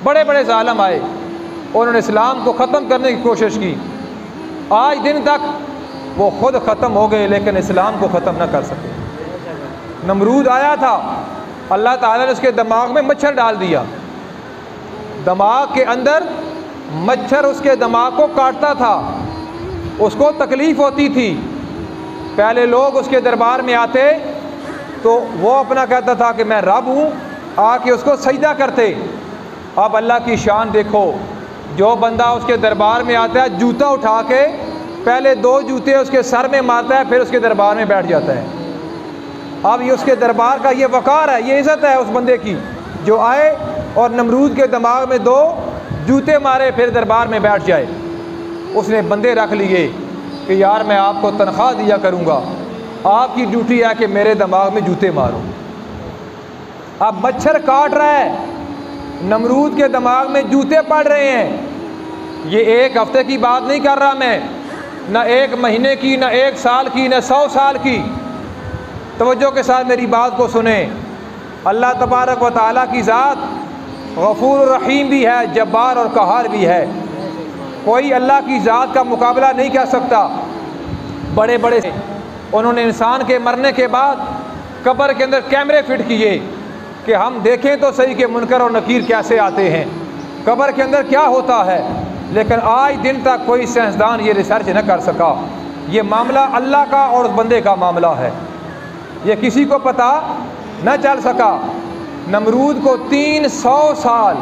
بڑے بڑے ظالم آئے، انہوں نے اسلام کو ختم کرنے کی کوشش کی، آج دن تک وہ خود ختم ہو گئے لیکن اسلام کو ختم نہ کر سکے۔ نمرود آیا تھا، اللہ تعالیٰ نے اس کے دماغ میں مچھر ڈال دیا، دماغ کے اندر مچھر اس کے دماغ کو کاٹتا تھا، اس کو تکلیف ہوتی تھی۔ پہلے لوگ اس کے دربار میں آتے تو وہ اپنا کہتا تھا کہ میں رب ہوں، آ کے اس کو سجدہ کرتے۔ اب اللہ کی شان دیکھو، جو بندہ اس کے دربار میں آتا ہے جوتا اٹھا کے پہلے 2 جوتے اس کے سر میں مارتا ہے، پھر اس کے دربار میں بیٹھ جاتا ہے۔ اب یہ اس کے دربار کا یہ وقار ہے، یہ عزت ہے اس بندے کی جو آئے اور نمرود کے دماغ میں 2 جوتے مارے پھر دربار میں بیٹھ جائے۔ اس نے بندے رکھ لیے کہ یار میں آپ کو تنخواہ دیا کروں گا، آپ کی ڈیوٹی ہے کہ میرے دماغ میں جوتے مارو۔ اب مچھر کاٹ رہا ہے، نمرود کے دماغ میں جوتے پڑ رہے ہیں۔ یہ 1 ہفتے کی بات نہیں کر رہا میں، نہ 1 مہینے کی، نہ 1 سال کی، نہ 100 سال کی۔ توجہ کے ساتھ میری بات کو سنیں، اللہ تبارک و تعالیٰ کی ذات غفور الرحیم بھی ہے، جبار اور قہار بھی ہے۔ کوئی اللہ کی ذات کا مقابلہ نہیں کر سکتا۔ بڑے بڑے انہوں نے انسان کے مرنے کے بعد قبر کے اندر کیمرے فٹ کیے کہ ہم دیکھیں تو صحیح کہ منکر اور نکیر کیسے آتے ہیں، قبر کے اندر کیا ہوتا ہے، لیکن آج دن تک کوئی سائنسدان یہ ریسرچ نہ کر سکا۔ یہ معاملہ اللہ کا اور اس بندے کا معاملہ ہے، یہ کسی کو پتہ نہ چل سکا۔ نمرود کو 300 سال،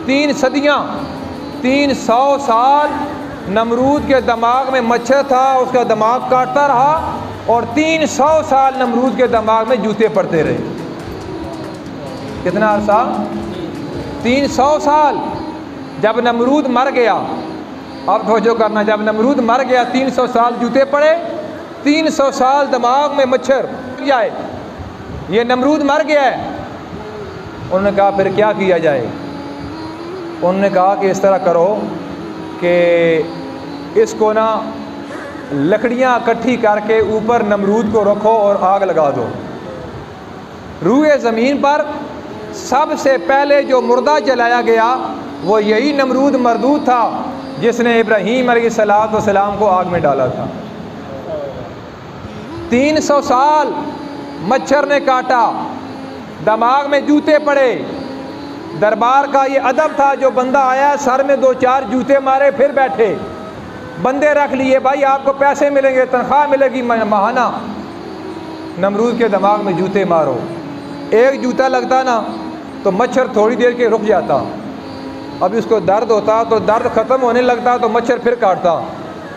3 صدیاں، 300 سال نمرود کے دماغ میں مچھر تھا، اس کا دماغ کاٹتا رہا، اور 300 سال نمرود کے دماغ میں جوتے پڑتے رہے۔ کتنا عرصہ؟ 300 سال۔ جب نمرود مر گیا، اب توجہ کرنا، جب نمرود مر گیا 300 سال جوتے پڑے، 300 سال دماغ میں مچھر جائے، یہ نمرود مر گیا ہے۔ انہوں نے کہا پھر کیا کیا جائے؟ انہوں نے کہا کہ اس طرح کرو کہ اس کو نا لکڑیاں اکٹھی کر کے اوپر نمرود کو رکھو اور آگ لگا دو۔ روئے زمین پر سب سے پہلے جو مردہ جلایا گیا وہ یہی نمرود مردود تھا جس نے ابراہیم علیہ السلام کو آگ میں ڈالا تھا۔ 300 سال مچھر نے کاٹا، دماغ میں جوتے پڑے۔ دربار کا یہ ادب تھا، جو بندہ آیا سر میں 2-4 جوتے مارے پھر بیٹھے۔ بندے رکھ لیے، بھائی آپ کو پیسے ملیں گے، تنخواہ ملے گی ماہانہ۔ نمرود کے دماغ میں جوتے مارو، 1 جوتا لگتا نا تو مچھر تھوڑی دیر کے رک جاتا، اب اس کو درد ہوتا تو درد ختم ہونے لگتا تو مچھر پھر کاٹتا،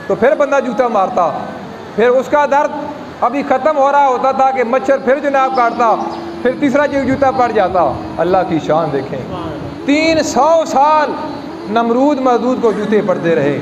تو پھر بندہ جوتا مارتا، پھر اس کا درد ابھی ختم ہو رہا ہوتا تھا کہ مچھر پھر جناب کاٹتا، پھر تیسرا جوتا پڑ جاتا۔ اللہ کی شان دیکھیں، 300 سال نمرود مردود کو جوتے پڑتے رہے۔